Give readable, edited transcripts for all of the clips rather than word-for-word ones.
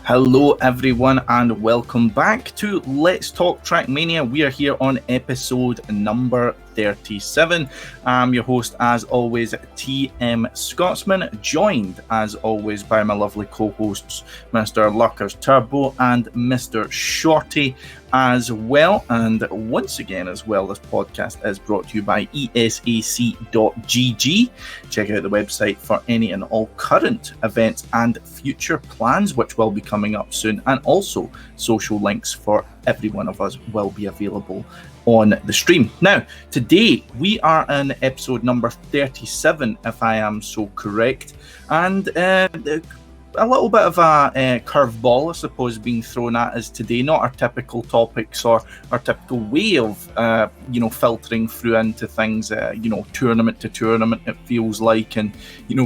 Hello everyone and welcome back to Let's Talk Trackmania. We are here on episode number 37. I'm your host as always, TM Scotsman, joined as always by my lovely co-hosts Mr. LuckersTurbo and Mr. Shorty as well. And once again as well, this podcast is brought to you by ESAC.gg. Check out the website for any and all current events and future plans which will be coming up soon, and also social links for every one of us will be available on the stream. Now, today we are in episode number 37, if I am so correct, and a little bit of a curveball, I suppose, being thrown at us today. Not our typical topics or our typical way of, filtering through into things, tournament to tournament, it feels like, and,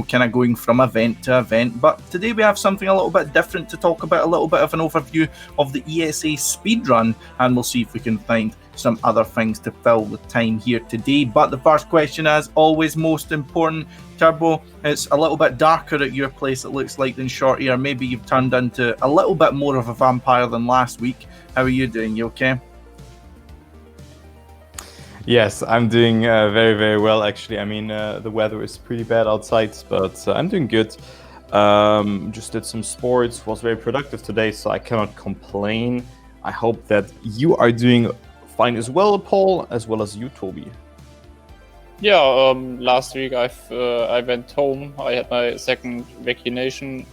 kind of going from event to event. But today we have something a little bit different to talk about, a little bit of an overview of the ESA Speedrun, and we'll see if we can find some other things to fill the time here today. But the first question, as always, most important, Turbo, it's a little bit darker at your place, it looks like, than Shorty, or maybe you've turned into a little bit more of a vampire than last week. How are you doing? You okay? Yes, I'm doing very, very well, actually. I mean, the weather is pretty bad outside, but I'm doing good. Just did some sports, was very productive today, so I cannot complain. I hope that you are doing fine as well, Paul, as well as you, Toby. Yeah, last week I went home. I had my second vaccination.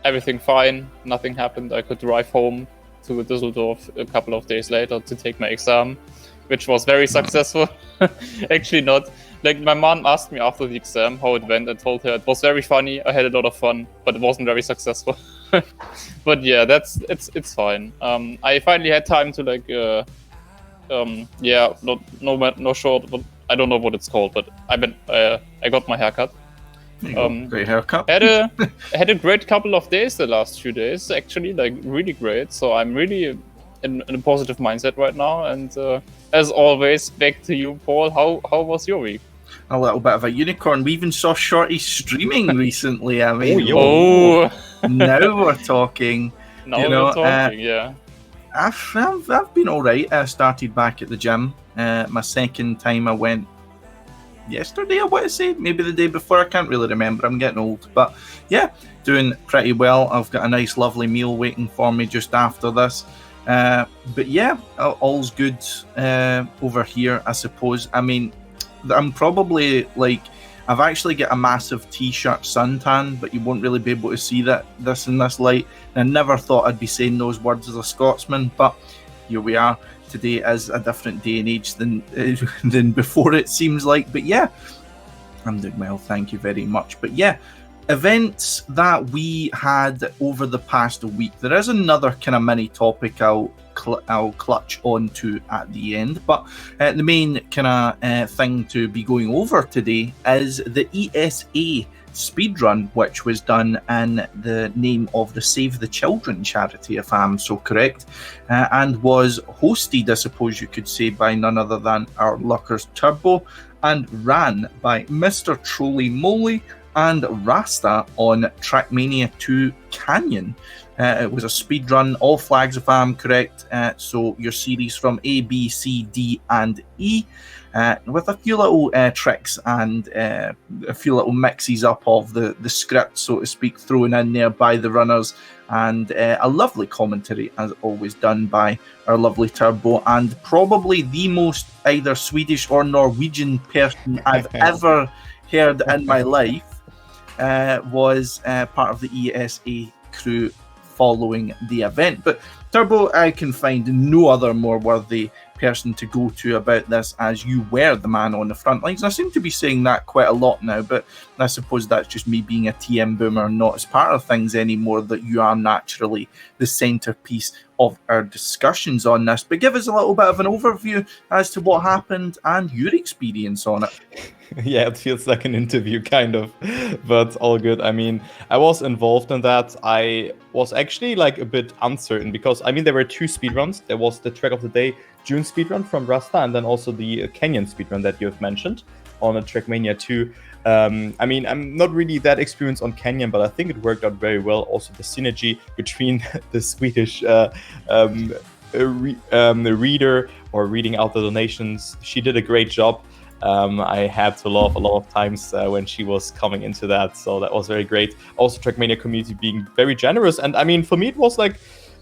Everything fine. Nothing happened. I could drive home to Düsseldorf a couple of days later to take my exam, which was very successful. Actually not. Like, my mom asked me after the exam how it went. I told her it was very funny. I had a lot of fun, but it wasn't very successful. But yeah, it's fine. I finally had time to no short, but I don't know what it's called, but I got my haircut. Great haircut. Had a great couple of days the last few days, actually, like really great. So I'm really in a positive mindset right now. And as always, back to you, Paul. How was your week? A little bit of a unicorn. We even saw Shorty streaming recently. I mean, now we're talking. We're talking, yeah. I've been all right. I started back at the gym. My second time I went yesterday, I want to say, maybe the day before. I can't really remember. I'm getting old, but yeah, doing pretty well. I've got a nice, lovely meal waiting for me just after this. But yeah, all's good over here, I suppose. I mean, I'm probably like, I've actually got a massive t-shirt suntan, but you won't really be able to see this in this light. And I never thought I'd be saying those words as a Scotsman, but here we are. Today is a different day and age than before, it seems like. But yeah, I'm doing well, thank you very much. But yeah, events that we had over the past week. There is another kind of mini topic I'll clutch onto at the end, but the main kind of thing to be going over today is the ESA Speedrun, which was done in the name of the Save the Children charity, if I'm so correct, and was hosted, I suppose you could say, by none other than our LuckersTurbo, and ran by MrTrolyMoly and Rasta on Trackmania 2 Canyon. It was a speed run, all flags if I'm correct, so your series from A, B, C, D and E, with a few little tricks and a few little mixes up of the script, so to speak, thrown in there by the runners, and a lovely commentary, as always, done by our lovely Turbo, and probably the most either Swedish or Norwegian person I've ever heard in my life. Was part of the ESA crew following the event. But Turbo, I can find no other more worthy person to go to about this, as you were the man on the front lines. And I seem to be saying that quite a lot now, but I suppose that's just me being a TM boomer, not as part of things anymore, that you are naturally the centerpiece of our discussions on this. But give us a little bit of an overview as to what happened and your experience on it. Yeah, it feels like an interview, kind of, but all good. I mean, I was involved in that. I was actually like a bit uncertain because, I mean, there were two speedruns. There was the Track of the Day June speedrun from Rasta, and then also the Canyon speedrun that you have mentioned. on a Trackmania 2. I mean, I'm not really that experienced on Canyon, but I think it worked out very well. Also, the synergy between the Swedish the reader or reading out the donations, she did a great job. I had to laugh a lot of times when she was coming into that, so that was very great. Also, Trackmania community being very generous, and I mean, for me, it was like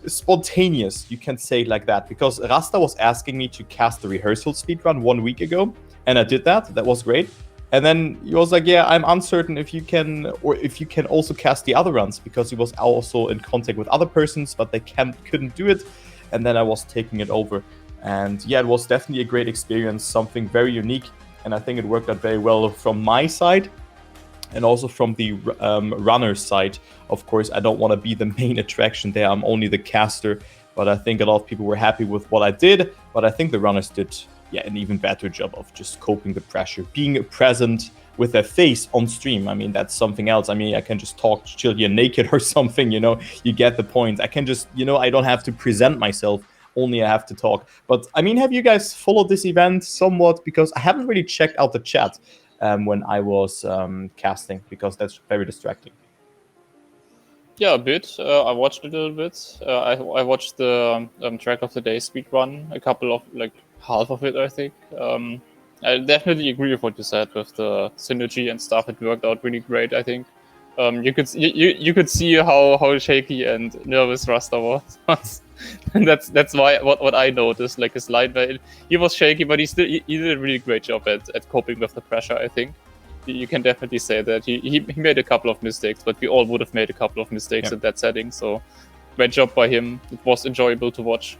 spontaneous, you can say it like that, because Rasta was asking me to cast the rehearsal speedrun 1 week ago, and I did that. That was great. And then he was like, yeah, I'm uncertain if you can, or if you can also cast the other runs, because he was also in contact with other persons, but they couldn't do it. And then I was taking it over. And yeah, it was definitely a great experience, something very unique. And I think it worked out very well from my side and also from the runner's side. Of course, I don't want to be the main attraction there. I'm only the caster. But I think a lot of people were happy with what I did. But I think the runners did an even better job of just coping the pressure, being present with their face on stream. I mean, that's something else. I mean, I can just talk chill here naked or something, you know, you get the point. I can just, you know, I don't have to present myself, only I have to talk. But I mean, have you guys followed this event somewhat? Because I haven't really checked out the chat when I was casting, because that's very distracting. Yeah, a bit. I watched it a little bit. I watched the track of the day speedrun, a couple of, like, half of it, I think. I definitely agree with what you said with the synergy and stuff. It worked out really great, I think. You could see how shaky and nervous Rasta was. And that's why what I noticed, like his line, where he was shaky, but he did a really great job at coping with the pressure, I think. You can definitely say that he made a couple of mistakes, but we all would have made a couple of mistakes in that setting. So great job by him. It was enjoyable to watch.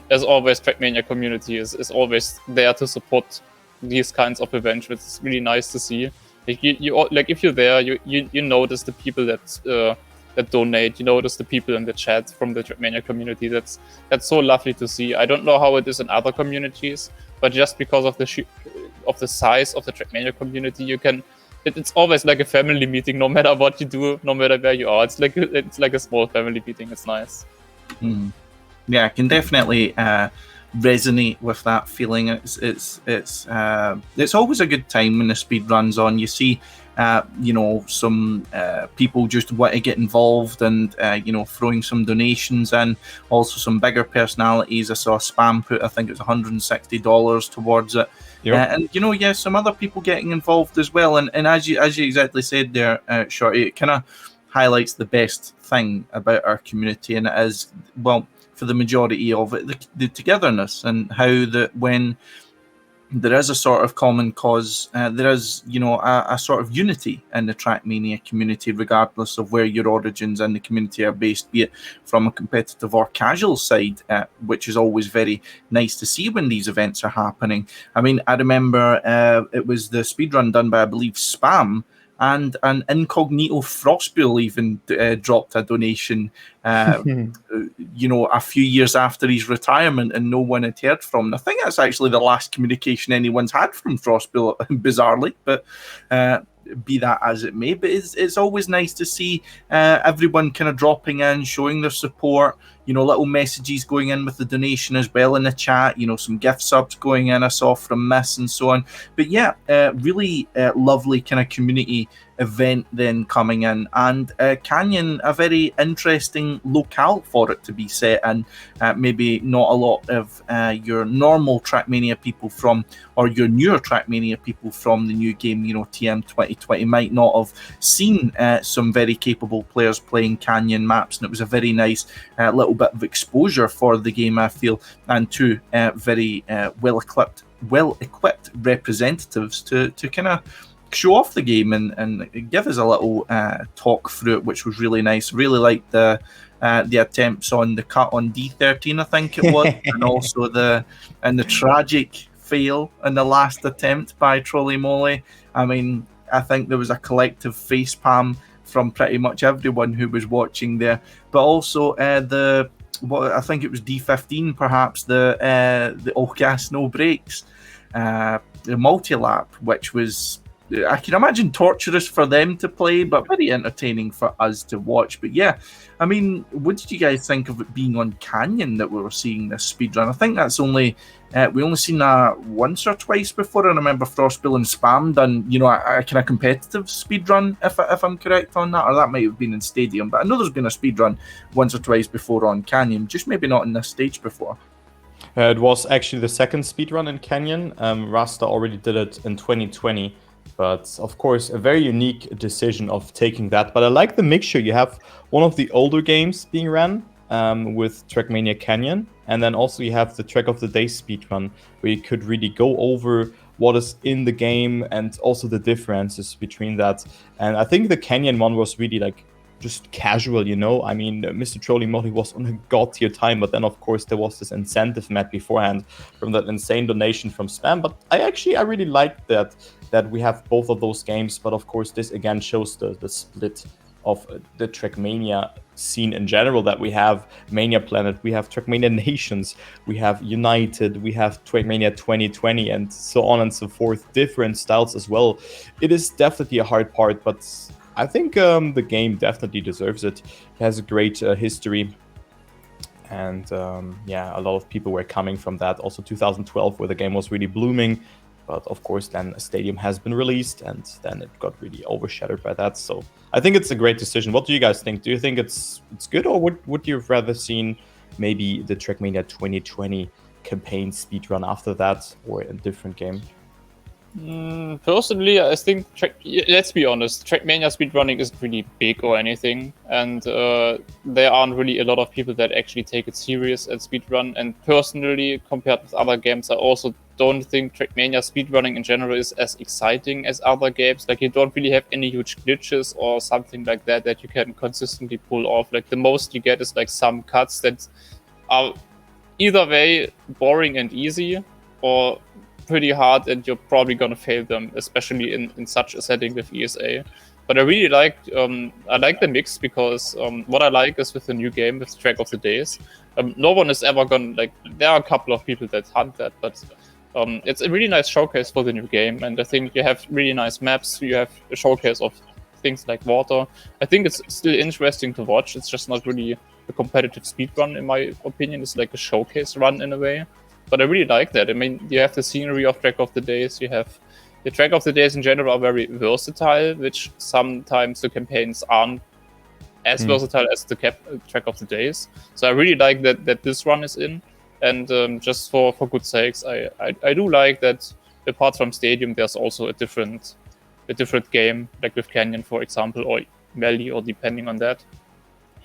As always, Trackmania community is always there to support these kinds of events, which is really nice to see. Like you like, if you're there, you notice the people that donate. You notice the people in the chat from the Trackmania community. That's so lovely to see. I don't know how it is in other communities, but just because of the size of the Trackmania community, it's always like a family meeting, no matter what you do, no matter where you are. It's like a small family meeting. It's nice. Yeah, I can definitely resonate with that feeling. It's always a good time when the speed runs on. You see, you know, some people just want to get involved and you know, throwing some donations in. Also, some bigger personalities. I saw Spam put, I think it was $160 towards it. Yep. And you know, yeah, some other people getting involved as well. And as you exactly said there, Shorty, it kind of highlights the best thing about our community, and it is, well, for the majority of it, the togetherness, and how that when there is a sort of common cause, there is, you know, a sort of unity in the Trackmania community, regardless of where your origins in the community are based, be it from a competitive or casual side, which is always very nice to see when these events are happening. I mean, I remember it was the speedrun done by, I believe, Spam, and an incognito Frostbill even dropped a donation, you know, a few years after his retirement, and no one had heard from him. I think that's actually the last communication anyone's had from Frostbill, bizarrely, but be that as it may. But it's always nice to see everyone kind of dropping in, showing their support, you know, little messages going in with the donation as well in the chat, you know, some gift subs going in I saw from Miss and so on. But yeah, really lovely kind of community event then coming in, and Canyon, a very interesting locale for it to be set in. Maybe not a lot of your normal Trackmania people from, or your newer Trackmania people from the new game, you know, TM 2020 might not have seen some very capable players playing Canyon maps, and it was a very nice little bit of exposure for the game, I feel, and two very well-equipped representatives to kind of show off the game and give us a little talk through it, which was really nice. Really liked the attempts on the cut on D13, I think it was, and also the tragic fail in the last attempt by MrTrolyMoly. I mean, I think there was a collective facepalm from pretty much everyone who was watching there. But also I think it was D15, perhaps, the all gas no brakes, the multi-lap, which was I can imagine torturous for them to play, but very entertaining for us to watch. But yeah, I mean, what did you guys think of it being on Canyon that we were seeing this speedrun? I think that's only we only seen that once or twice before. I remember Frostbill and Spam done, you know, a kind of competitive speedrun, if I'm correct on that, or that might have been in Stadium. But I know there's been a speedrun once or twice before on Canyon, just maybe not in this stage before. It was actually the second speedrun in Canyon. Rasta already did it in 2020. But of course, a very unique decision of taking that. But I like the mixture. You have one of the older games being ran with Trackmania Canyon. And then also you have the Track of the Day speedrun, where you could really go over what is in the game and also the differences between that. And I think the Canyon one was really like just casual, you know. I mean, MrTrolyMoly was on a god tier time, but then of course there was this incentive met beforehand from that insane donation from Spam. But I really liked that we have both of those games. But of course this again shows the split of the Trackmania scene in general, that we have Mania Planet, we have Trackmania Nations, we have United, we have Trackmania 2020, and so on and so forth, different styles as well. It is definitely a hard part, but I think the game definitely deserves it. It has a great history, and yeah, a lot of people were coming from that. Also 2012, where the game was really blooming, but of course then Stadium has been released, and then it got really overshadowed by that. So I think it's a great decision. What do you guys think? Do you think it's good, or would you have rather seen maybe the Trackmania 2020 campaign speedrun after that, or a different game? Personally, I think, let's be honest, Trackmania speedrunning isn't really big or anything, and there aren't really a lot of people that actually take it serious at speedrun. And personally, compared with other games, I also don't think Trackmania speedrunning in general is as exciting as other games. Like, you don't really have any huge glitches or something like that you can consistently pull off. Like, the most you get is like some cuts that are either way boring and easy, or pretty hard, and you're probably gonna fail them, especially in such a setting with ESA. But I really like the mix, because what I like is with the new game, with Track of the Days, no one is ever gonna, like, there are a couple of people that hunt that, but it's a really nice showcase for the new game. And I think you have really nice maps, you have a showcase of things like water. I think it's still interesting to watch. It's just not really a competitive speedrun, in my opinion. It's like a showcase run in a way. But I really like that. I mean, you have the scenery of Track of the Days, you have the Track of the Days in general are very versatile, which sometimes the campaigns aren't as versatile as the Track of the Days. So I really like that this run is in. And just for good sakes, I do like that apart from Stadium, there's also a different game, like with Canyon, for example, or Valley, or depending on that,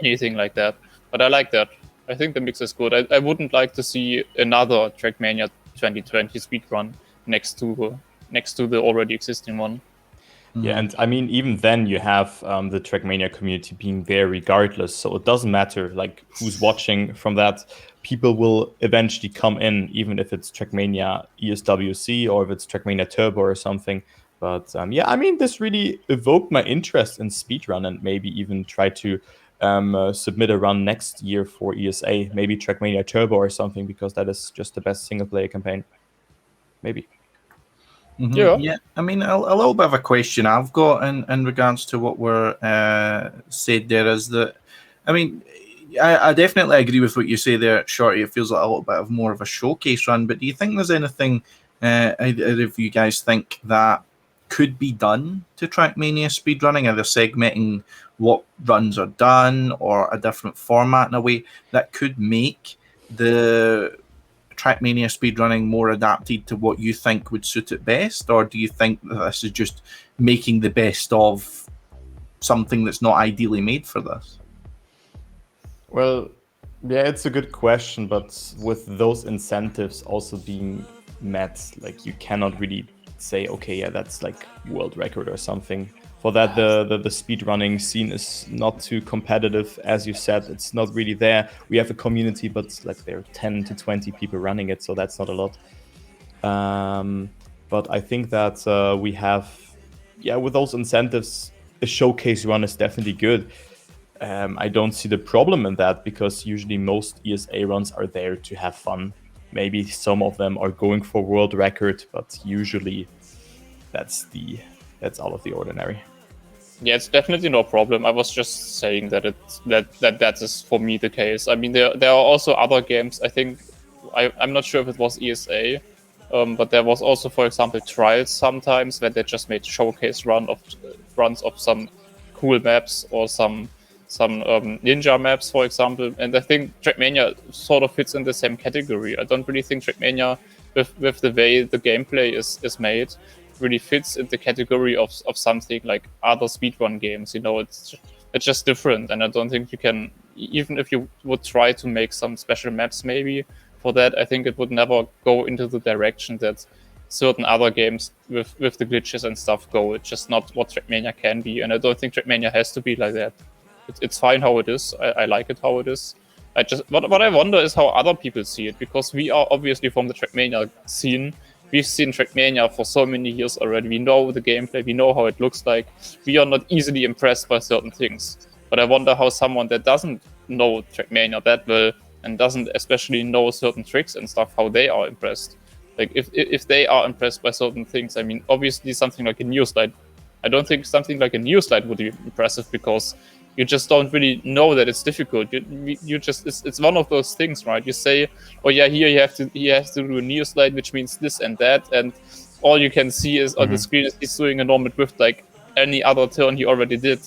anything like that. But I like that. I think the mix is good. I wouldn't like to see another Trackmania 2020 speedrun next to the already existing one. Yeah, and I mean, even then you have the Trackmania community being there regardless, so it doesn't matter like who's watching from that. People will eventually come in, even if it's Trackmania ESWC or if it's Trackmania Turbo or something. But yeah, I mean, this really evoked my interest in speedrun, and maybe even try to submit a run next year for ESA, maybe Trackmania Turbo or something, because that is just the best single player campaign. Maybe. Mm-hmm. Yeah. I mean, a little bit of a question I've got in regards to what were said there is that, I mean, I definitely agree with what you say there, Shorty. It feels like a little bit of more of a showcase run, but do you think there's anything either of you guys think that could be done to Trackmania speedrunning, either segmenting what runs are done or a different format in a way that could make the Trackmania speedrunning more adapted to what you think would suit it best? Or do you think that this is just making the best of something that's not ideally made for this? Well, yeah, it's a good question, but with those incentives also being met, like, you cannot really say, okay, yeah, that's like world record or something. For that, the speedrunning scene is not too competitive, as you said. It's not really there. We have a community, but like there are 10 to 20 people running it, so that's not a lot. But I think that we have, yeah, with those incentives, a showcase run is definitely good. I don't see the problem in that, because usually most ESA runs are there to have fun. Maybe some of them are going for world record, but usually that's the that's out of the ordinary. Yeah, it's definitely no problem. I was just saying that that is for me the case. I mean, there are also other games. I think I'm not sure if it was ESA, but there was also, for example, Trials sometimes where they just made showcase runs of some cool maps or some ninja maps, for example. And I think Trackmania sort of fits in the same category. I don't really think Trackmania, with the way the gameplay is made, really fits in the category of something like other speedrun games. You know, it's just different, and I don't think you can, even if you would try to make some special maps maybe for that, I think it would never go into the direction that certain other games with the glitches and stuff go. It's just not what Trackmania can be, and I don't think Trackmania has to be like that. It's fine how it is. I like it how it is. What I wonder is how other people see it, because we are obviously from the Trackmania scene. We've seen Trackmania for so many years already. We know the gameplay. We know how it looks like. We are not easily impressed by certain things. But I wonder how someone that doesn't know Trackmania that well and doesn't especially know certain tricks and stuff, how they are impressed. Like if they are impressed by certain things, I mean, obviously something like a news slide. I don't think something like a news slide would be impressive, because you just don't really know that it's difficult. You just it's one of those things, right? You say, oh yeah, here he has to do a near slide, which means this and that, and all you can see is on the screen is he's doing a normal drift like any other turn he already did,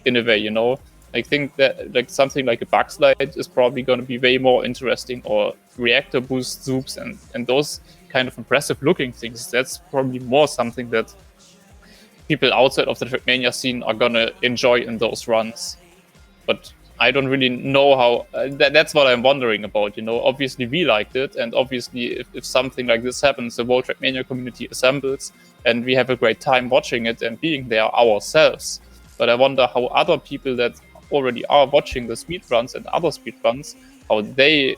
in a way, you know. I think that like something like a bug slide is probably going to be way more interesting, or reactor boost zoops and those kind of impressive looking things. That's probably more something that people outside of the Trackmania scene are gonna enjoy in those runs. But I don't really know how. That's what I'm wondering about. You know, obviously we liked it, and obviously if something like this happens, the whole Trackmania community assembles, and we have a great time watching it and being there ourselves. But I wonder how other people that already are watching the speedruns and other speedruns, how they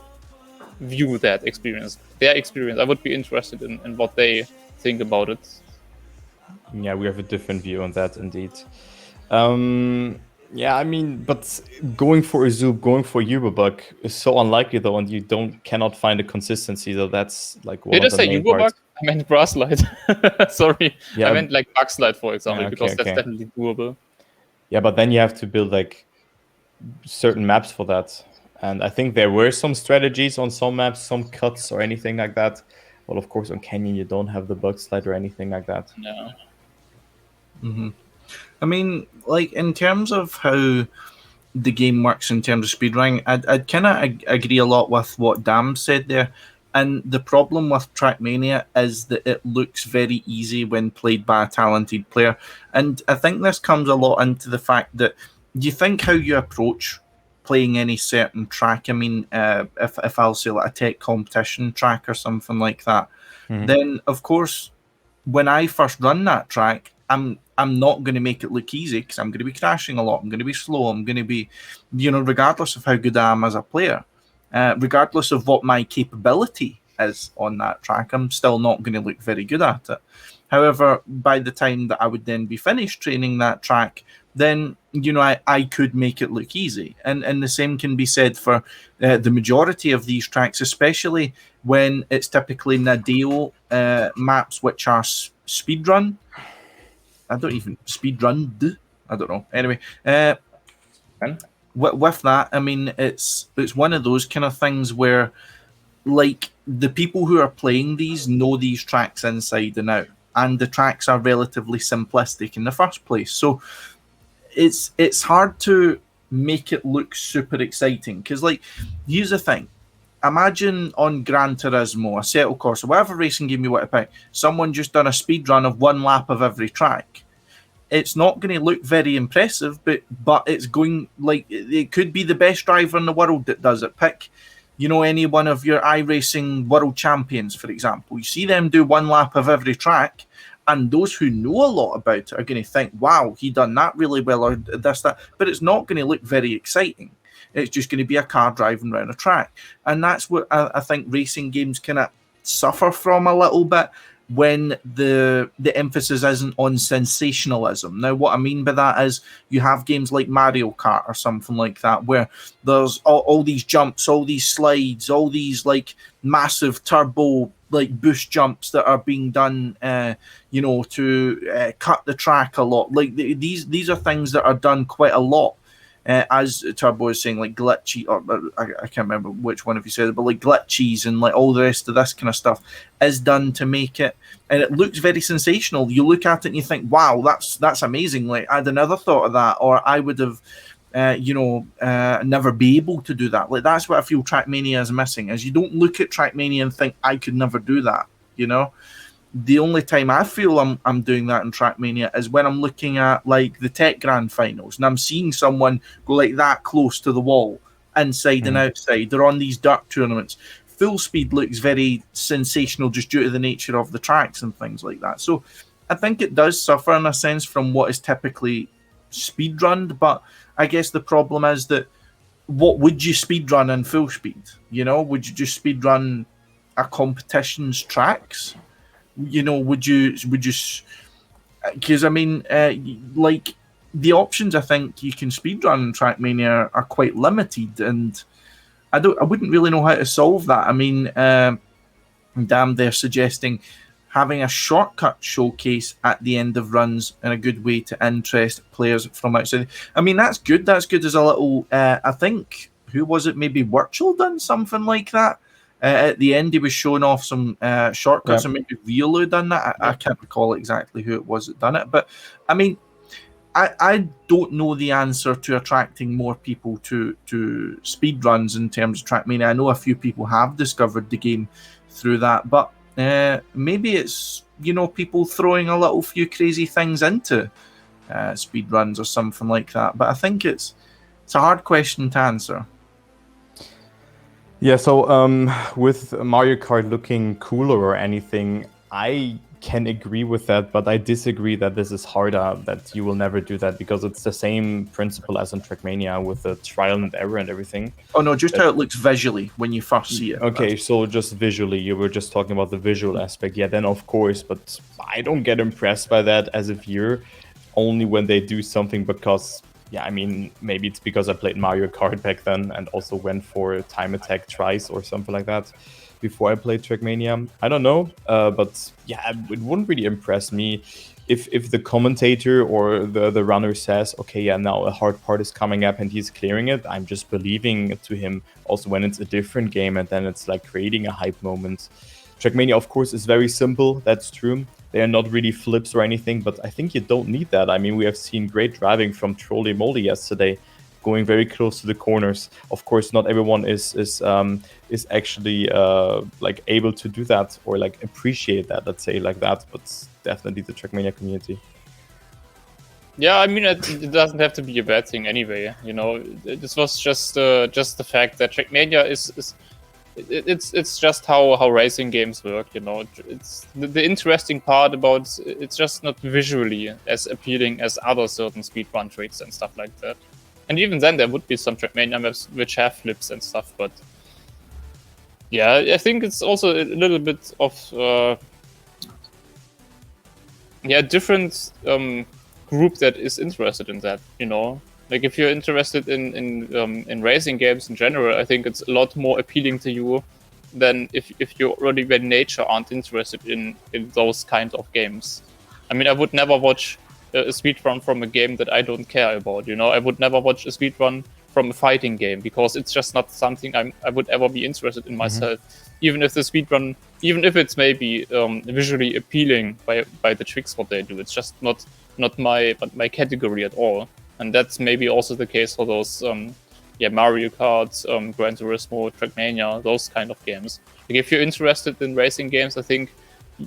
view that experience, their experience. I would be interested in what they think about it. Yeah, we have a different view on that, indeed. Yeah, I mean, but going for a zoop, going for a Uberbug is so unlikely, though, and you cannot find a consistency. So that's like one Did I of the say main Uberbug? parts. I meant Brass Slide. Sorry, Yeah. I meant like Bug Slide, for example, Yeah, because that's okay. definitely doable. Yeah, but then you have to build like certain maps for that. And I think there were some strategies on some maps, some cuts or anything like that. Well, of course, on Canyon, you don't have the bug slide or anything like that. No. Mm-hmm. I mean, like, in terms of how the game works in terms of speedrunning, I'd kind of agree a lot with what Dam said there. And the problem with Trackmania is that it looks very easy when played by a talented player. And I think this comes a lot into the fact that you think how you approach playing any certain track. I mean, if I'll say like a tech competition track or something like that, then of course, when I first run that track, I'm not going to make it look easy, because I'm going to be crashing a lot. I'm going to be slow. I'm going to be, regardless of how good I am as a player, regardless of what my capability is on that track, I'm still not going to look very good at it. However, by the time that I would then be finished training that track, then I could make it look easy. And the same can be said for the majority of these tracks, especially when it's typically Nadeo maps, which are speedrun. I don't even speedrun. I don't know. Anyway, with that, I mean, it's one of those kind of things where, like, the people who are playing these know these tracks inside and out, and the tracks are relatively simplistic in the first place. So it's hard to make it look super exciting, because, like, here's the thing. Imagine on Gran Turismo, Assetto Corsa, whatever racing game you want to pick, someone just done a speed run of one lap of every track. It's not going to look very impressive, but it's going, like, it could be the best driver in the world that does it. Pick, any one of your iRacing world champions, for example. You see them do one lap of every track, and those who know a lot about it are going to think, wow, he done that really well, or this, that. But it's not going to look very exciting. It's just going to be a car driving around a track. And that's what I think racing games kind of suffer from a little bit, when the emphasis isn't on sensationalism. Now, what I mean by that is you have games like Mario Kart or something like that, where there's all these jumps, all these slides, all these like massive turbo like boost jumps that are being done, to cut the track a lot. Like these are things that are done quite a lot. As Turbo is saying, like glitchy, or I can't remember which one of you said it, but like glitches and like all the rest of this kind of stuff is done to make it, and it looks very sensational. You look at it and you think, wow, that's amazing. Like I'd never thought of that, or I would have, never be able to do that. Like that's what I feel Trackmania is missing, is you don't look at Trackmania and think I could never do that. The only time I feel I'm doing that in Trackmania is when I'm looking at like the Tech Grand Finals and I'm seeing someone go like that close to the wall, inside and outside. They're on these dirt tournaments. Full speed looks very sensational just due to the nature of the tracks and things like that. So I think it does suffer in a sense from what is typically speedrunned, but I guess the problem is that what would you speedrun in full speed? Would you just speedrun a competition's tracks? Would you? Because I mean, like the options I think you can speedrun in Trackmania are quite limited, and I wouldn't really know how to solve that. I mean, damn, they're suggesting having a shortcut showcase at the end of runs and a good way to interest players from outside. I mean, that's good. That's good as a little. I think who was it? Maybe Virtual done something like that. At the end, he was showing off some shortcuts, and maybe Violo done that. I can't recall exactly who it was that done it, but I mean, I don't know the answer to attracting more people to speedruns in terms of Trackmania. I know a few people have discovered the game through that, but maybe it's people throwing a little few crazy things into speedruns or something like that. But I think it's a hard question to answer. Yeah, so with Mario Kart looking cooler or anything, I can agree with that, but I disagree that this is harder, that you will never do that, because it's the same principle as in Trackmania with the trial and error and everything. Oh no, just how it looks visually when you first see it. Okay, so just visually, you were just talking about the visual aspect. Yeah, then of course, but I don't get impressed by that as a viewer, only when they do something because... Yeah, I mean, maybe it's because I played Mario Kart back then and also went for time attack tries or something like that before I played Trackmania. I don't know, but yeah, it wouldn't really impress me if the commentator or the runner says, okay, yeah, now a hard part is coming up and he's clearing it. I'm just believing to him also when it's a different game, and then it's like creating a hype moment. Trackmania, of course, is very simple. That's true. They are not really flips or anything, but I think you don't need that. I mean, we have seen great driving from MrTrolyMoly yesterday, going very close to the corners. Of course, not everyone is actually like able to do that or like appreciate that, let's say like that. But definitely the Trackmania community. Yeah, I mean, it doesn't have to be a bad thing anyway. This was just the fact that Trackmania it's just how racing games work. It's the interesting part about it's just not visually as appealing as other certain speedrun tricks and stuff like that. And even then, there would be some Trackmania maps which have flips and stuff, but yeah, I think it's also a little bit of different group that is interested in that. Like if you're interested in racing games in general, I think it's a lot more appealing to you than if you already by nature aren't interested in those kind of games. I mean, I would never watch a speedrun from a game that I don't care about. I would never watch a speedrun from a fighting game because it's just not something I would ever be interested in myself. Even if the speedrun, even if it's maybe visually appealing by the tricks what they do, it's just not my category at all. And that's maybe also the case for those Mario Kart, Gran Turismo, Trackmania, those kind of games. Like if you're interested in racing games, I think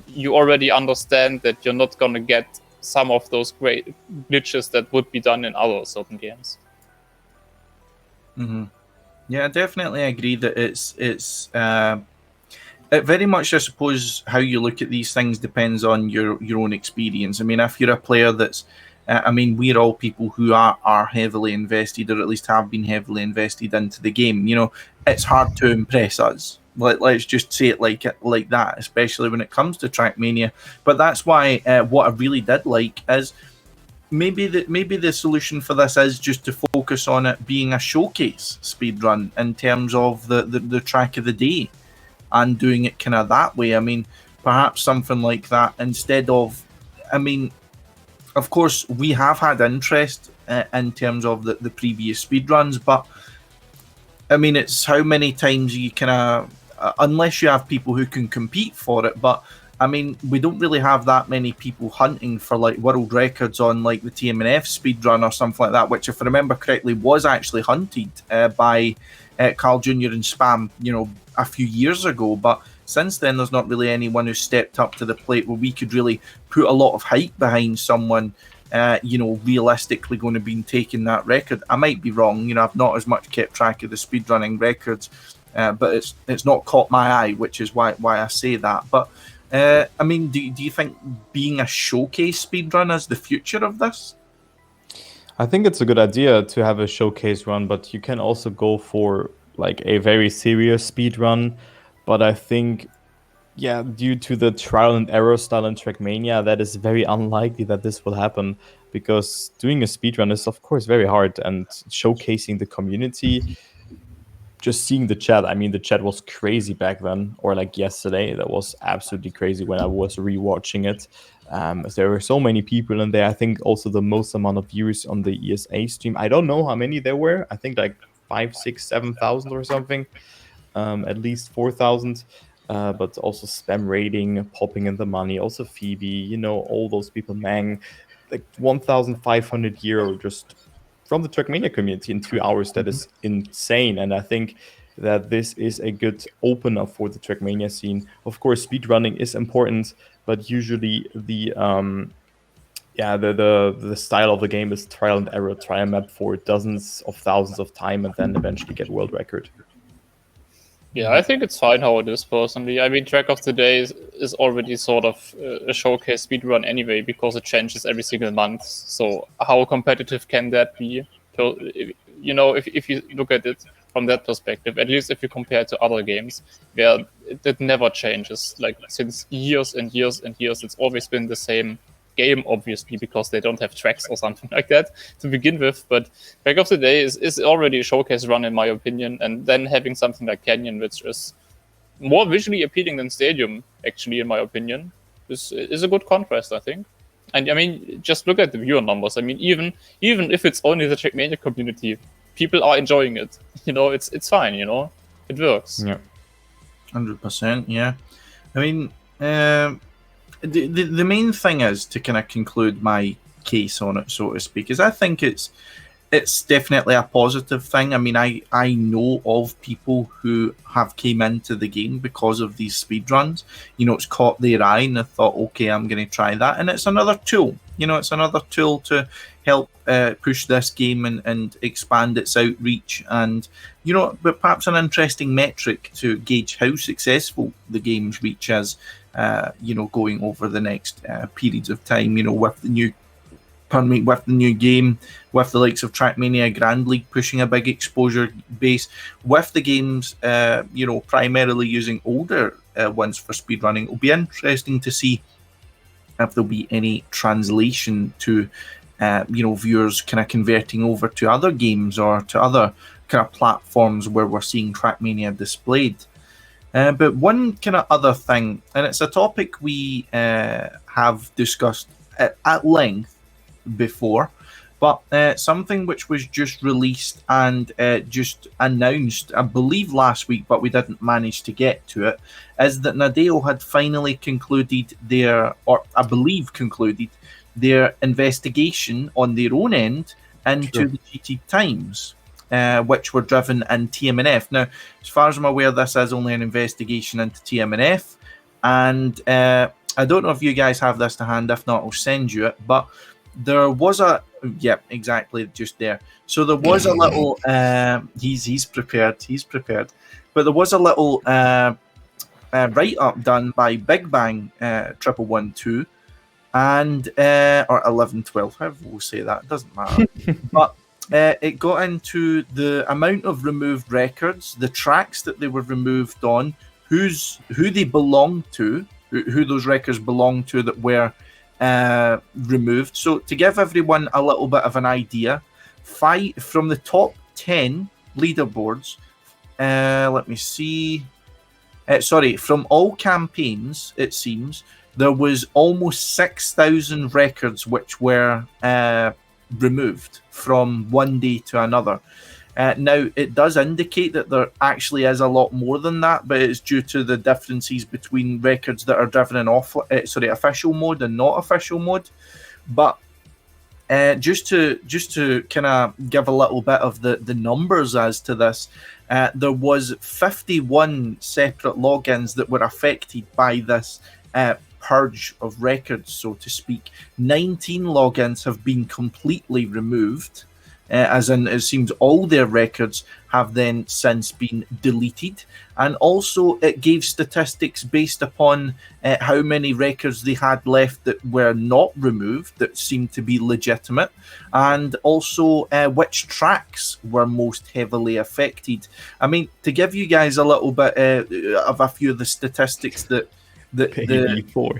you already understand that you're not gonna get some of those great glitches that would be done in other certain games. Yeah, I definitely agree that it's it very much, I suppose, how you look at these things depends on your own experience. I mean, if you're a player that's we're all people who are heavily invested, or at least have been heavily invested into the game. It's hard to impress us. Let's just say it like that, especially when it comes to Trackmania. But that's why what I really did like is maybe the solution for this is just to focus on it being a showcase speedrun in terms of the track of the day. and doing it kind of that way. I mean, perhaps something like that instead of, I mean, of course, we have had interest in terms of the previous speedruns, but I mean, it's how many times you kind of, unless you have people who can compete for it, but I mean, we don't really have that many people hunting for like world records on like the TMNF speedrun or something like that, which, if I remember correctly, was actually hunted by Carl Jr. and Spam, a few years ago. But since then, there's not really anyone who stepped up to the plate where we could really put a lot of hype behind someone, realistically going to be taking that record. I might be wrong. I've not as much kept track of the speedrunning records, but it's not caught my eye, which is why I say that. But I mean, do you think being a showcase speedrun is the future of this? I think it's a good idea to have a showcase run, but you can also go for like a very serious speed run. But I think, due to the trial and error style in Trackmania, that is very unlikely that this will happen, because doing a speed run is of course very hard, and showcasing the community, just seeing the chat. I mean, the chat was crazy back then, or like yesterday. That was absolutely crazy when I was rewatching it. There were so many people in there. I think also the most amount of viewers on the ESA stream. I don't know how many there were. I think like 5, 6, 7,000 or something. At least 4,000. But also Spam Rating, Popping in the Money, also Phoebe, all those people, Mang, like 1,500 euro just from the Trackmania community in 2 hours. That is insane. And I think that this is a good opener for the Trackmania scene. Of course, speedrunning is important, but usually the style of the game is trial and error, try a map for dozens of thousands of time, and then eventually get world record. Yeah, I think it's fine how it is, personally. I mean, Track of the Day is already sort of a showcase speedrun anyway, because it changes every single month. So how competitive can that be? So, if you look at it from that perspective, at least if you compare it to other games, where it never changes. Like, since years and years and years, it's always been the same game, obviously, because they don't have tracks or something like that to begin with. But Track of the Day is already a showcase run, in my opinion, and then having something like Canyon, which is more visually appealing than Stadium, actually, in my opinion, is a good contrast, I think. And I mean, just look at the viewer numbers. I mean, even if it's only the Trackmania community, people are enjoying it. It's fine. It works. Yeah, 100%. Yeah, I mean, the main thing is, to kind of conclude my case on it, so to speak, is I think it's definitely a positive thing. I mean, I know of people who have came into the game because of these speedruns. It's caught their eye and they thought, okay, I'm going to try that. And it's another tool. It's another tool to help push this game and expand its outreach. And, but perhaps an interesting metric to gauge how successful the game's reach is, going over the next periods of time, with the new game, with the likes of Trackmania Grand League pushing a big exposure base, with the games, primarily using older ones for speedrunning. It'll be interesting to see if there'll be any translation to, viewers kind of converting over to other games or to other kind of platforms where we're seeing Trackmania displayed. But one kind of other thing, and it's a topic we have discussed at length before, but something which was just released and just announced, I believe, last week, but we didn't manage to get to it, is that Nadeo had finally concluded their investigation on their own end into the cheated times, which were driven in TMNF. Now, as far as I'm aware, this is only an investigation into TMNF, and I don't know if you guys have this to hand. If not, I'll send you it. But there was exactly, just there. So there was a little. He's prepared. But there was a little write up done by Big Bang 1112 and or 1112. However we'll say that, it doesn't matter. But it got into the amount of removed records, the tracks that they were removed on, who they belonged to, who those records belonged to that were removed. So to give everyone a little bit of an idea, 5 from the top 10 leaderboards, let me see, From all campaigns, it seems, there was almost 6,000 records which were removed from one day to another. Now, it does indicate that there actually is a lot more than that, but it's due to the differences between records that are driven in official mode and not official mode. But just to kind of give a little bit of the numbers as to this, there was 51 separate logins that were affected by this purge of records, so to speak. 19 logins have been completely removed. As in, it seems all their records have then since been deleted, and also it gave statistics based upon how many records they had left that were not removed, that seemed to be legitimate, and also which tracks were most heavily affected. I mean, to give you guys a little bit of a few of the statistics that Before.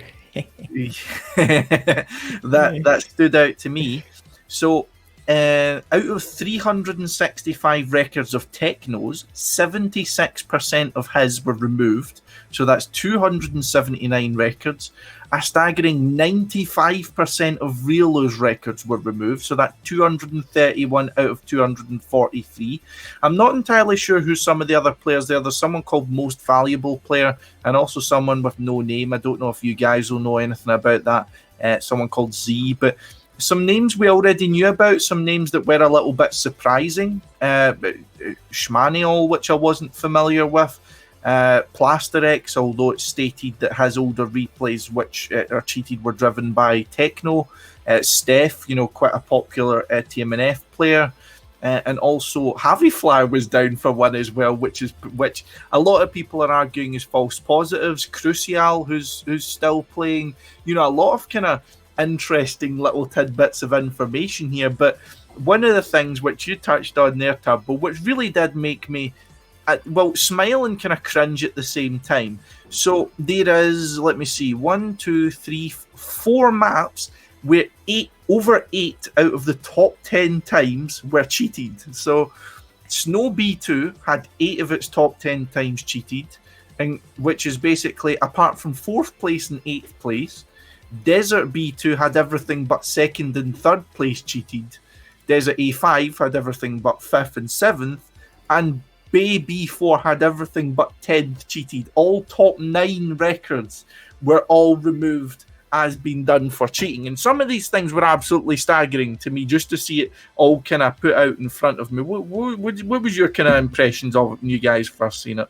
that stood out to me. So, out of 365 records of Techno's, 76% of his were removed. So that's 279 records. A staggering 95% of Relo's records were removed. So that's 231 out of 243. I'm not entirely sure who some of the other players there. There's someone called Most Valuable Player and also someone with no name. I don't know if you guys will know anything about that. Someone called Z, but some names we already knew about, some names that were a little bit surprising. Schmaniel, which I wasn't familiar with. Plasterex, although it's stated that his older replays which are cheated were driven by Techno. Steph, quite a popular TMNF player. And also Havifly was down for one as well, which a lot of people are arguing is false positives. Crucial, who's still playing. A lot of kind of interesting little tidbits of information here, but one of the things which you touched on there, Turbo, which really did make me smile and kind of cringe at the same time. So there is, let me see, 4 maps where over 8 out of the top 10 times were cheated. So Snow B2 had 8 of its top 10 times cheated, and which is basically, apart from 4th place and 8th place, Desert B2 had everything but 2nd and 3rd place cheated. Desert A5 had everything but 5th and 7th. And Bay B4 had everything but 10th cheated. All top 9 records were all removed as being done for cheating. And some of these things were absolutely staggering to me, just to see it all kind of put out in front of me. What was your kind of impressions of it when you guys first seen it?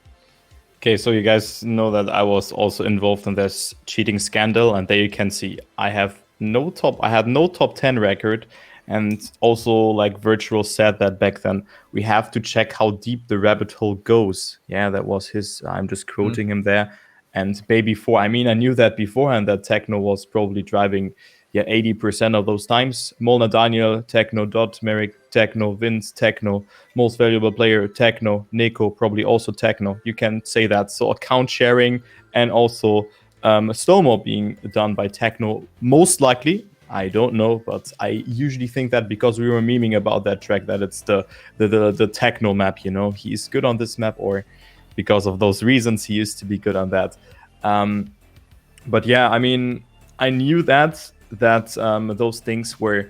Okay, so you guys know that I was also involved in this cheating scandal, and there you can see I had no top 10 record, and also like Virtual said that back then we have to check how deep the rabbit hole goes. Yeah, that was his. I'm just quoting him there. And Baby 4, I mean, I knew that beforehand that Techno was probably driving 80% of those times. Molnar Daniel, Techno, Dot, Merrick, Techno, Vince, Techno, Most Valuable Player, Techno, Nico, probably also Techno. You can say that. So account sharing and also slow-mo being done by Techno, most likely. I don't know, but I usually think that because we were memeing about that track, that it's the Techno map, He's good on this map, or because of those reasons, he used to be good on that. But yeah, I mean, I knew that those things were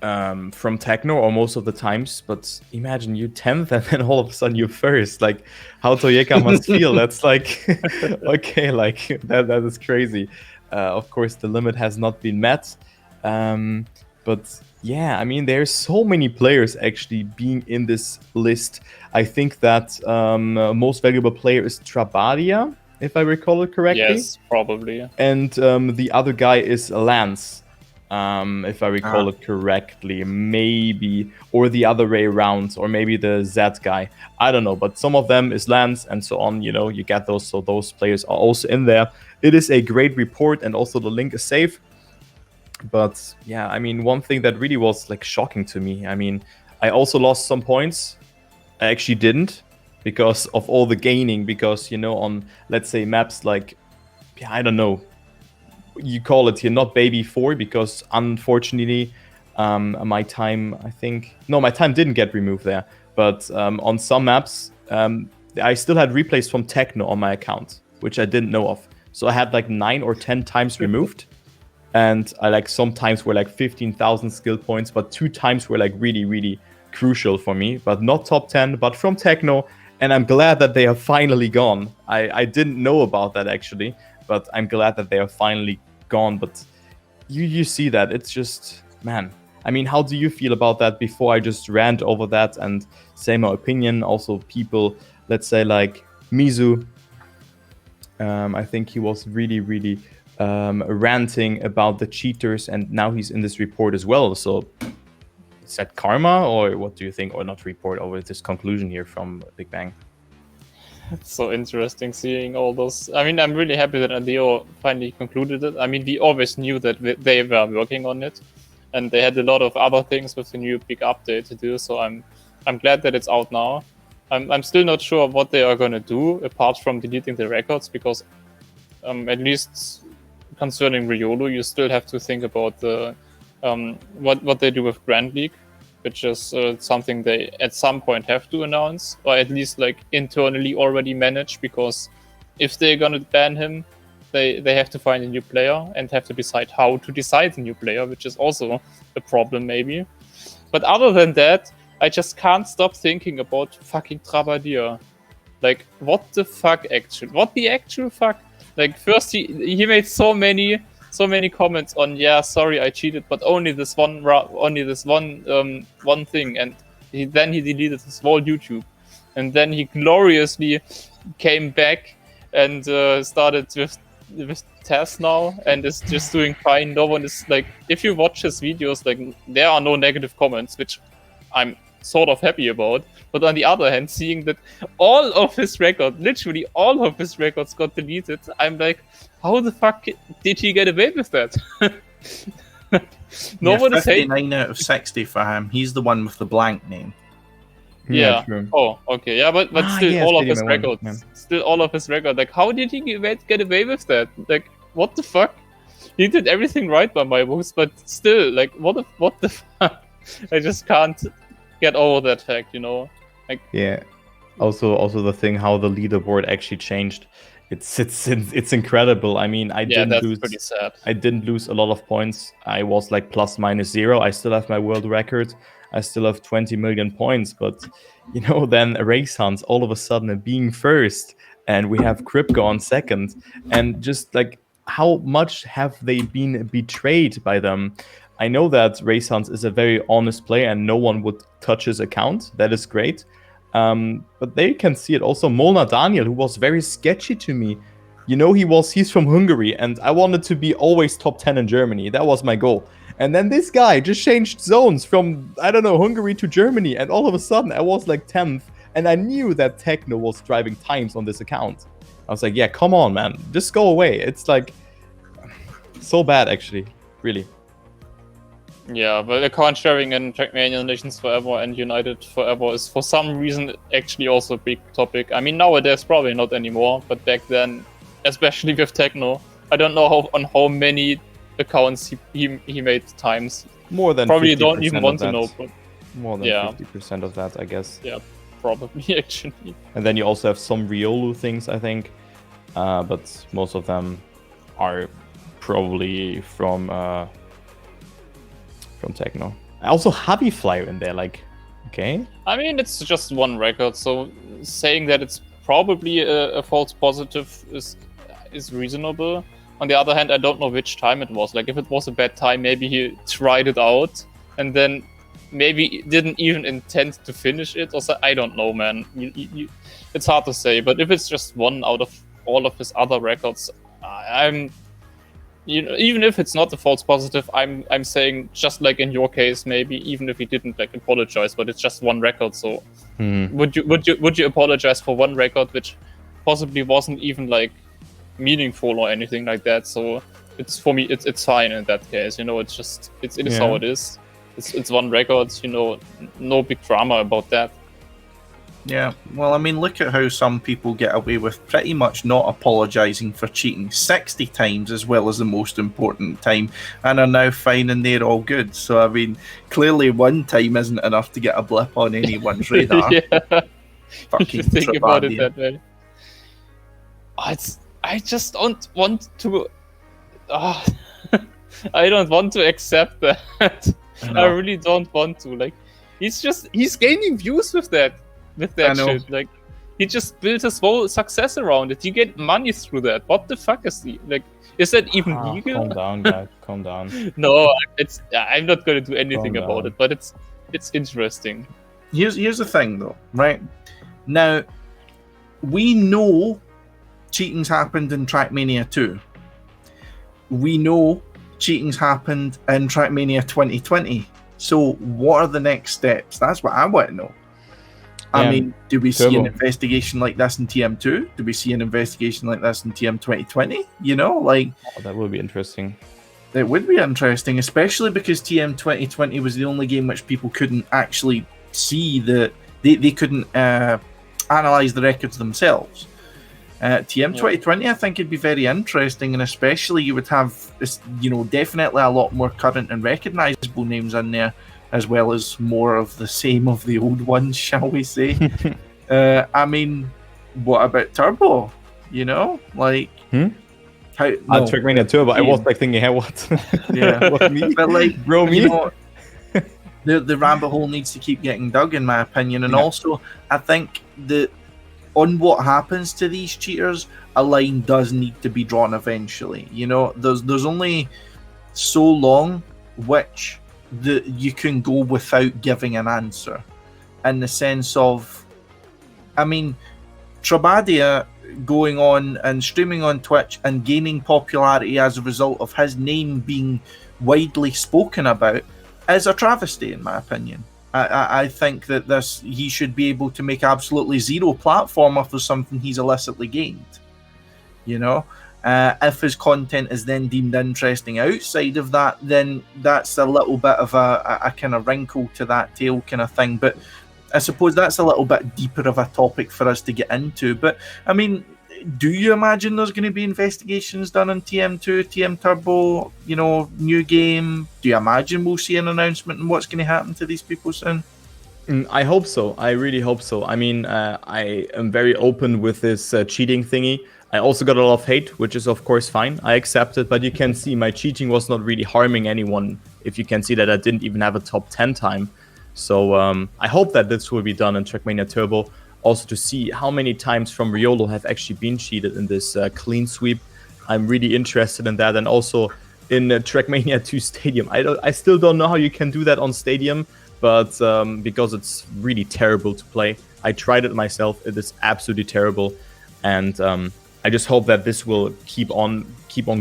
from Techno, or most of the times, but imagine you 10th and then all of a sudden you first. Like, how Toyeka must feel. That's like, okay, like that is crazy. Of course, the limit has not been met. But yeah, I mean, there's so many players actually being in this list. I think that Most Valuable Player is Trabadia, if I recall it correctly. Yes, probably. Yeah. And the other guy is Lance, if I recall it correctly. Maybe, or the other way around, or maybe the Z guy. I don't know, but some of them is Lance and so on. You get those, so those players are also in there. It is a great report, and also the link is safe. But yeah, I mean, one thing that really was like shocking to me, I mean, I also lost some points. I actually didn't, because of all the gaining, because, on, let's say, maps like, I don't know, you call it here, not Baby 4, because unfortunately, my time didn't get removed there. But on some maps, I still had replays from Techno on my account. which I didn't know of. So I had like 9 or 10 times removed. And I like sometimes were like 15,000 skill points, but 2 times were like really, really crucial for me. But not top 10, but from Techno. And I'm glad that they are finally gone. I didn't know about that actually, but I'm glad that they are finally gone. But you see that. It's just, man. I mean, how do you feel about that before I just rant over that and say my opinion? Also, people, let's say like Mizu, I think he was really, really ranting about the cheaters, and now he's in this report as well. So is that karma, or what do you think? Or not report, over this conclusion here from Big Bang? It's so interesting seeing all those. I mean, I'm really happy that Adeo finally concluded it. I mean, we always knew that they were working on it, and they had a lot of other things with the new big update to do. So I'm glad that it's out now. I'm still not sure what they are gonna do apart from deleting the records, because at least concerning Riolu, you still have to think about the what they do with Grand League, which is something they at some point have to announce, or at least like internally already manage, because if they're gonna ban him, they have to find a new player and have to decide how to decide the new player, which is also a problem maybe. But other than that, I just can't stop thinking about fucking Trabadir. Like, what the fuck actually? What the actual fuck? Like, first he made so many comments on, yeah, sorry I cheated, but only this one thing, and then he deleted his whole YouTube, and then he gloriously came back and started with Taz now, and is just doing fine. No one is like, if you watch his videos, like, there are no negative comments, which I'm sort of happy about. But on the other hand, seeing that all of his records, literally all of his records got deleted, I'm like, how the fuck did he get away with that? No one is hating. 59 out of 60 for him. He's the one with the blank name. Yeah. True. Oh, okay. Yeah, but still, yeah, all of his one, records. yeah. Still, all of his records. Like, how did he get away with that? Like, what the fuck? He did everything right by my books, but still, like, what the fuck? I just can't get over that fact, you know. Like, yeah. Also the thing how the leaderboard actually changed. It's incredible. I mean, that's pretty sad. I didn't lose a lot of points. I was like ±0. I still have my world record. I still have 20 million points. But you know, then Race Hunts all of a sudden being first, and we have Kripke on second, and just like how much have they been betrayed by them? I know that Race Hunts is a very honest player and no one would touch his account. That is great. But they can see it also. Molnar Daniel, who was very sketchy to me. You know, he's from Hungary, and I wanted to be always top 10 in Germany. That was my goal. And then this guy just changed zones from, I don't know, Hungary to Germany, and all of a sudden I was like 10th, and I knew that Techno was driving times on this account. I was like, yeah, come on, man. Just go away. It's like so bad, actually. Really. Yeah, but account sharing in Trackmania Nations Forever and United Forever is for some reason actually also a big topic. I mean, nowadays probably not anymore, but back then, especially with Techno, I don't know on how many accounts he made times. More than probably 50% don't even want of to know. that. But More than yeah. 50% of that, I guess. Yeah, probably actually. And then you also have some Riolu things, I think, but most of them are probably from Techno. Also, Hobby Flyer in there, like, okay. I mean, it's just one record, so saying that it's probably a false positive is reasonable. On the other hand, I don't know which time it was. Like, if it was a bad time, maybe he tried it out and then maybe didn't even intend to finish it, or so. I don't know, man. It's hard to say. But if it's just one out of all of his other records, even if it's not a false positive, I'm saying, just like in your case, maybe even if he didn't like apologize, but it's just one record. So would you apologize for one record which possibly wasn't even like meaningful or anything like that? So it's, for me, it's fine in that case. You know, it's just it is how it is. It's one record. You know, no big drama about that. Yeah, well, I mean, look at how some people get away with pretty much not apologising for cheating 60 times as well as the most important time, and are now fine and they're all good. So, I mean, clearly one time isn't enough to get a blip on anyone's radar. Yeah. Fucking Think about it that way. I just don't want to. I don't want to accept that. I really don't want to. Like, he's gaining views with that shit. Like, he just built his whole success around it. You get money through that. What the fuck is he like? Is that even legal? Calm down, guys. Calm down. No, I'm not gonna do anything about it. But it's interesting. Here's the thing, though. Right now, we know cheating's happened in Trackmania 2. We know cheating's happened in Trackmania 2020. So what are the next steps? That's what I want to know. I mean, do we see an investigation like this in TM2? Do we see an investigation like this in TM 2020? You know, like... that would be interesting. It would be interesting, especially because TM 2020 was the only game which people couldn't actually see they couldn't analyze the records themselves. TM 2020, I think it'd be very interesting, and especially you would have, definitely a lot more current and recognizable names in there, as well as more of the same of the old ones, shall we say. I mean, what about Turbo? You know, like... Trackmania Turbo. I was like thinking, hey, what? Yeah. What, me? But like, bro, me? You know, the rabbit hole needs to keep getting dug, in my opinion. And also, I think that on what happens to these cheaters, a line does need to be drawn eventually. You know, there's only so long which you can go without giving an answer. In the sense of, I mean, Trabadia going on and streaming on Twitch and gaining popularity as a result of his name being widely spoken about is a travesty, in my opinion. I think that he should be able to make absolutely zero platform off of something he's illicitly gained. You know, if his content is then deemed interesting outside of that, then that's a little bit of a kind of wrinkle to that tail kind of thing. But I suppose that's a little bit deeper of a topic for us to get into. But, I mean, do you imagine there's going to be investigations done on TM2, TM Turbo, new game? Do you imagine we'll see an announcement on what's going to happen to these people soon? I hope so. I really hope so. I mean, I am very open with this cheating thingy. I also got a lot of hate, which is, of course, fine. I accept it, but you can see my cheating was not really harming anyone. If you can see that I didn't even have a top 10 time. So I hope that this will be done in Trackmania Turbo. Also to see how many times from Riolo have actually been cheated in this clean sweep. I'm really interested in that. And also in Trackmania 2 Stadium. I still don't know how you can do that on Stadium, but because it's really terrible to play. I tried it myself. It is absolutely terrible. And I just hope that this will keep on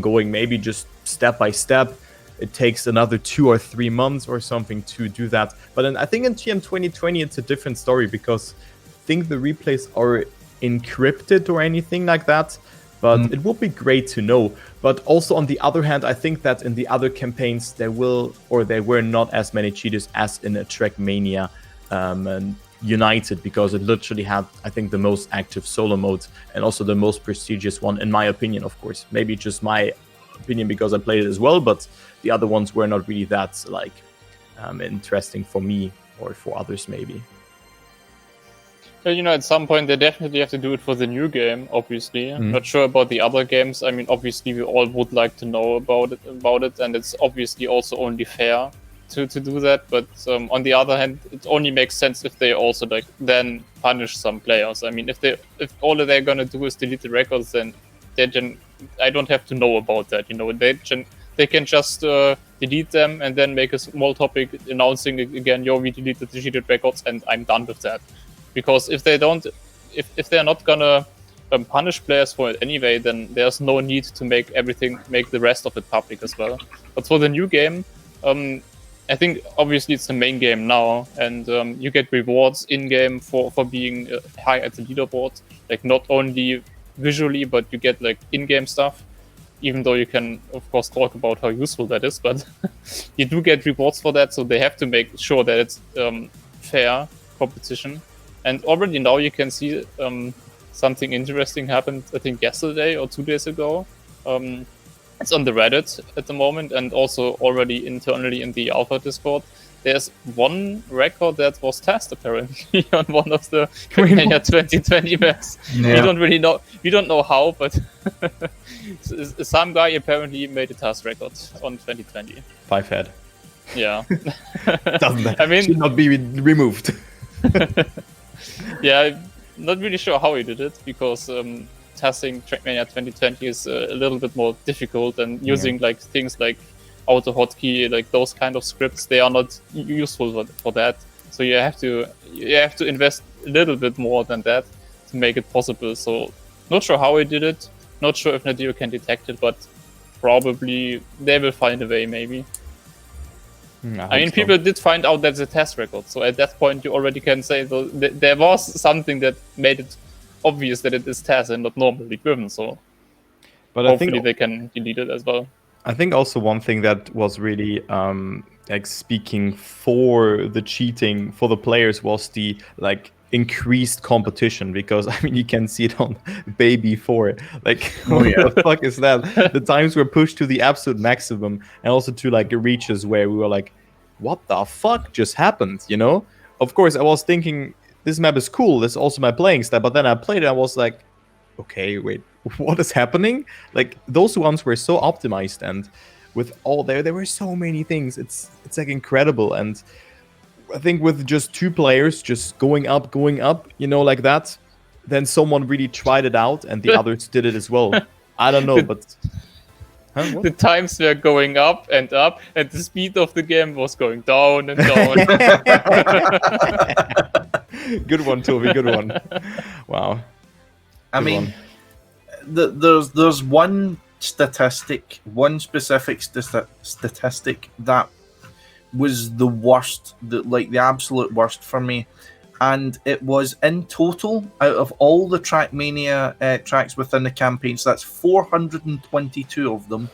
going, maybe just step by step. It takes another 2 or 3 months or something to do that. But then I think in TM 2020, it's a different story because I think the replays are encrypted or anything like that. But it would be great to know. But also on the other hand, I think that in the other campaigns, there were not as many cheaters as in a Trackmania United, because it literally had, I think, the most active solo mode and also the most prestigious one, in my opinion, of course. Maybe just my opinion because I played it as well, but the other ones were not really that interesting for me or for others, maybe. At some point they definitely have to do it for the new game, obviously. I'm not sure about the other games. I mean, obviously we all would like to know about it, and it's obviously also only fair to do that. But on the other hand, it only makes sense if they also then punish some players. I mean, if all they're gonna do is delete the records, then I don't have to know about that. They can just delete them and then make a small topic announcing again, we deleted the cheated records, and I'm done with that. Because if they're not gonna punish players for it anyway, then there's no need to make the rest of it public as well. But for the new game, I think obviously it's the main game now, and you get rewards in game for being high at the leaderboard. Like not only visually, but you get in-game stuff. Even though you can, of course, talk about how useful that is, but you do get rewards for that, so they have to make sure that it's fair competition. And already now you can see something interesting happened, I think, yesterday or 2 days ago. It's on the Reddit at the moment, and also already internally in the Alpha Discord. there's one record that was tested apparently on one of the Trackmania 2020 maps. Yeah. We don't know how, but some guy apparently made a task record on 2020. 5 head. Yeah. Doesn't I mean, should not be removed. yeah, I'm not really sure how he did it, because testing Trackmania 2020 is a little bit more difficult, and using like things like auto hotkey, like those kind of scripts, they are not useful for that. So you have to invest a little bit more than that to make it possible. So not sure how he did it. Not sure if Nadir can detect it, but probably they will find a way, maybe. I mean, people did find out that's a test record, so at that point you already can say that there was something that made it obvious that it is test and not normally driven. So, but hopefully they can delete it as well. I think also one thing that was really like speaking for the cheating for the players was the like increased competition, because I mean you can see it on Baby 4. Like what the fuck is that? The times were pushed to the absolute maximum, and also to like reaches where we were like, what the fuck just happened? You know? Of course, I was thinking this map is cool. This is also my playing style. But then I played it. I was like, okay, wait, what is happening? Like those ones were so optimized, and with all there were so many things. It's like incredible. And I think with just 2 players just going up, you know, like that, then someone really tried it out, and the others did it as well. I don't know, but the times were going up, and the speed of the game was going down and down. Good one, Toby. Good one. Wow. I mean, there's one statistic, one specific statistic that was the worst, the absolute worst for me, and it was in total out of all the Trackmania tracks within the campaign. So that's 422 of them.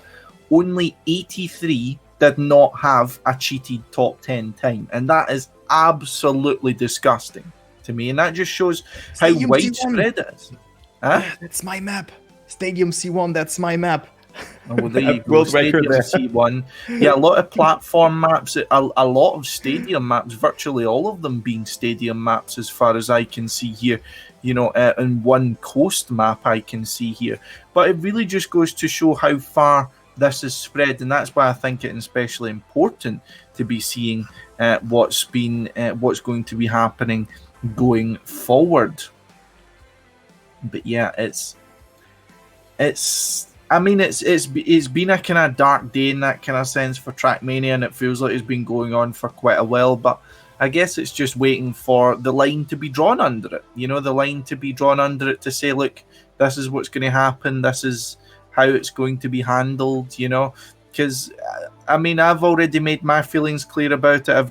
Only 83 did not have a cheated top 10 time, and that is absolutely disgusting to me. And that just shows how widespread it is. Huh? That's my map. Stadium C1, that's my map. Oh, well, there you go. World Stadium record. C1. Yeah, a lot of platform maps, a lot of stadium maps, virtually all of them being stadium maps as far as I can see here. You know, and one coast map I can see here. But it really just goes to show how far this is spread, and that's why I think it's especially important to be seeing what's going to be happening going forward. But yeah, it's been a kind of dark day in that kind of sense for Trackmania, and it feels like it's been going on for quite a while. But I guess it's just waiting for the line to be drawn under it. You know, the line to be drawn under it to say, look, this is what's going to happen. This is how it's going to be handled. You know, because I mean, I've already made my feelings clear about it.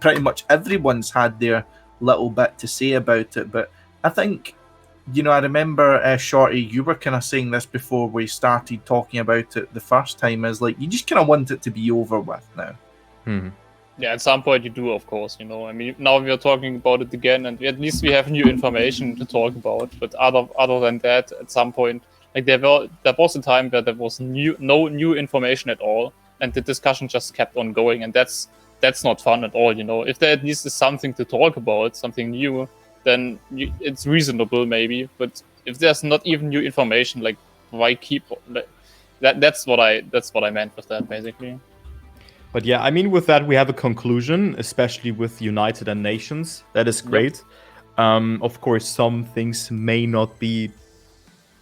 Pretty much everyone's had their little bit to say about it. But I think, you know, I remember, Shorty, you were kind of saying this before we started talking about it the first time, is like, you just kind of want it to be over with now. Mm-hmm. Yeah, at some point you do, of course, you know. I mean, now we are talking about it again, and at least we have new information to talk about. But other than that, at some point, like there was a time where there was no new information at all, and the discussion just kept on going, and that's not fun at all, you know. If there at least is something to talk about, something new, then it's reasonable maybe. But if there's not even new information, like why keep that? That's what I meant with that, basically. But yeah, I mean, with that we have a conclusion, especially with United and Nations. That is great. Yep. Of course, some things may not be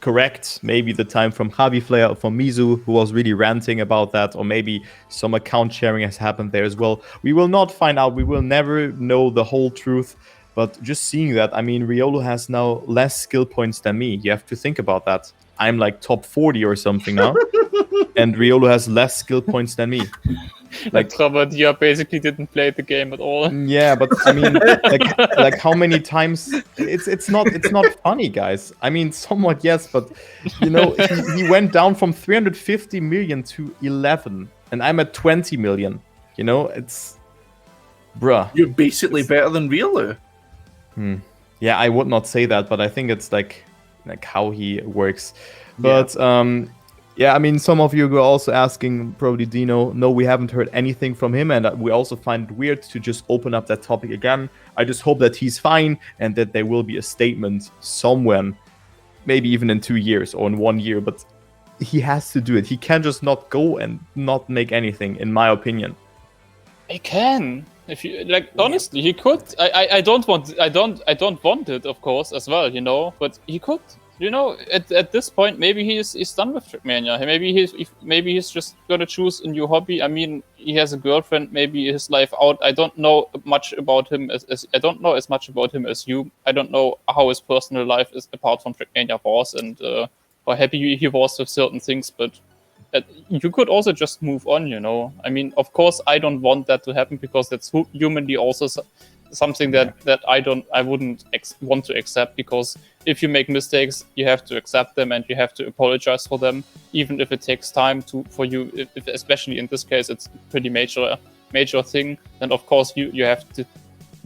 correct. Maybe the time from Javi Flair or from Mizu, who was really ranting about that, or maybe some account sharing has happened there as well. We will not find out. We will never know the whole truth. But just seeing that, I mean, Riolu has now less skill points than me. You have to think about that. I'm like top 40 or something now. And Riolu has less skill points than me. Like Robert, you basically didn't play the game at all. Yeah, but I mean, like how many times? It's not funny, guys. I mean, somewhat yes, but you know, he went down from 350 million to 11, and I'm at 20 million. You know, it's bruh. You're basically better than Riolu. Yeah, I would not say that, but I think it's like how he works. But Yeah, I mean, some of you were also asking, probably Dino, no, we haven't heard anything from him, and we also find it weird to just open up that topic again. I just hope that he's fine and that there will be a statement somewhere, maybe even in 2 years or in 1 year, but he has to do it. He can't just not go and not make anything, in my opinion. He can. If you like, honestly, he could. I don't want it, of course, as well, you know. But he could. You know, at this point, maybe he's done with Trackmania. Maybe he's just gonna choose a new hobby. I mean, he has a girlfriend. Maybe his life out. I don't know much about him as I don't know as much about him as you. I don't know how his personal life is apart from Trackmania was, and how happy he was with certain things. But you could also just move on. You know, I mean, of course, I don't want that to happen because that's humanly also something that I wouldn't want to accept, because if you make mistakes, you have to accept them and you have to apologize for them, even if it takes time for you. If, especially in this case, it's a pretty major thing. Then of course you have to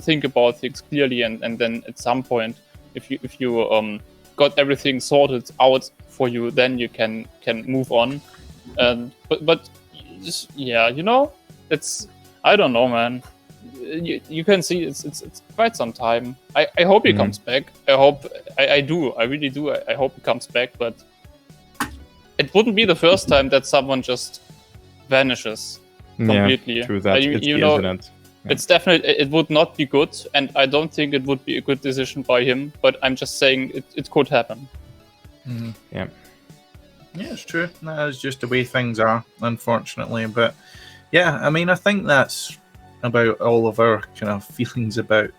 think about things clearly, and then at some point, if you got everything sorted out for you, then you can move on. But just, yeah, you know, it's, I don't know, man. You can see it's quite some time. I hope he comes back. I do. I really do. I hope he comes back, but it wouldn't be the first time that someone just vanishes completely. Yeah, true that. It's you the know, internet. Yeah. It's definitely, it would not be good, and I don't think it would be a good decision by him, but I'm just saying it could happen. Mm-hmm. Yeah. Yeah, it's true. That is just the way things are, unfortunately. But yeah, I mean, I think that's about all of our kind of feelings about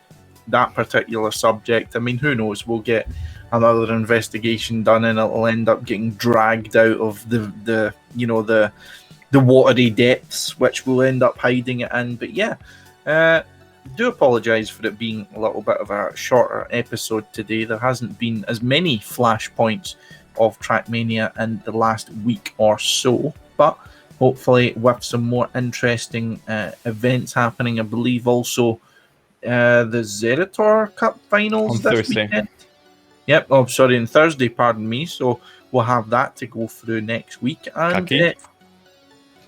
that particular subject. I mean, who knows? We'll get another investigation done, and it'll end up getting dragged out of the watery depths, which we'll end up hiding it in. But yeah, do apologise for it being a little bit of a shorter episode today. There hasn't been as many flashpoints of Trackmania in the last week or so, but hopefully with some more interesting events happening. I believe also the Zerator Cup finals on this Thursday. weekend. Yep. Oh, sorry, on Thursday. Pardon me. So we'll have that to go through next week. And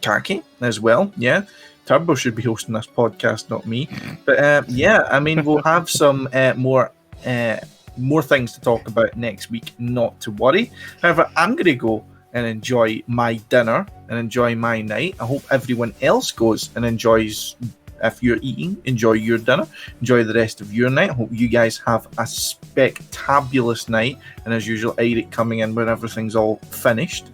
Kaki as well. Yeah. Turbo should be hosting this podcast, not me. But yeah, I mean, we'll have some more things to talk about next week. Not to worry. However, I'm going to go and enjoy my dinner and enjoy my night. I hope everyone else goes and enjoys. If you're eating, enjoy your dinner, enjoy the rest of your night. I hope you guys have a spectabulous night, and as usual, Eric coming in when everything's all finished.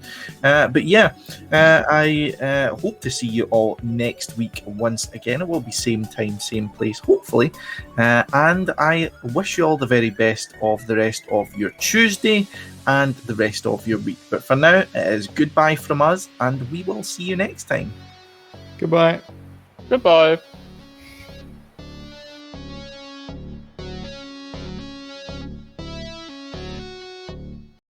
But yeah, I hope to see you all next week once again. It will be same time, same place, hopefully. And I wish you all the very best of the rest of your Tuesday and the rest of your week. But for now, it is goodbye from us, and we will see you next time. Goodbye. Goodbye.